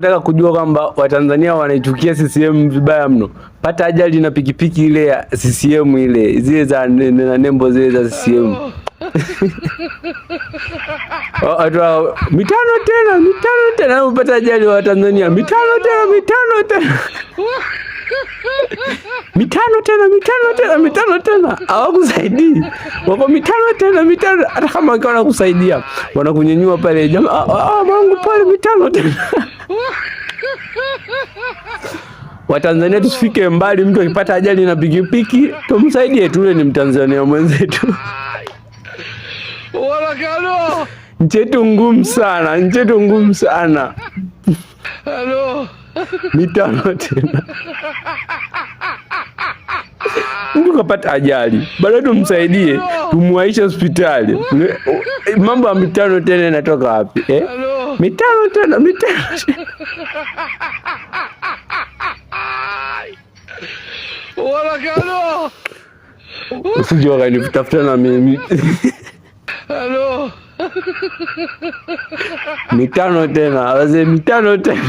Nataka kujua kwamba Watanzania wanaichukia CCM vibaya mno. Pata ajali na pikipiki ile ya CCM ile, zile za nembo zile za CCM. Mitano tena upata ajali wa Tanzania. Mitano tena. Mitano tena. Hawakusaidii. Wako mitano tena. Hata kama wakaona kusaidia, wanakunyenyua pale jamaa, mwanangu pale mitano tena. Watanzania tusifike mbali, mtu akipata ajali na pikipiki tumsaidie tu, ni Mtanzania mwenzetu. Nchi yetu ngumu sana. Hello. Mitano tena. Mtu kapata ajali, bado tumsaidie, tumuaisha hospitali. Mambo ya mitano tena yanatoka wapi? Mitano tena. Usije wakanitafuta na mimi. Hello. Mitano tena, wazee mitano tena.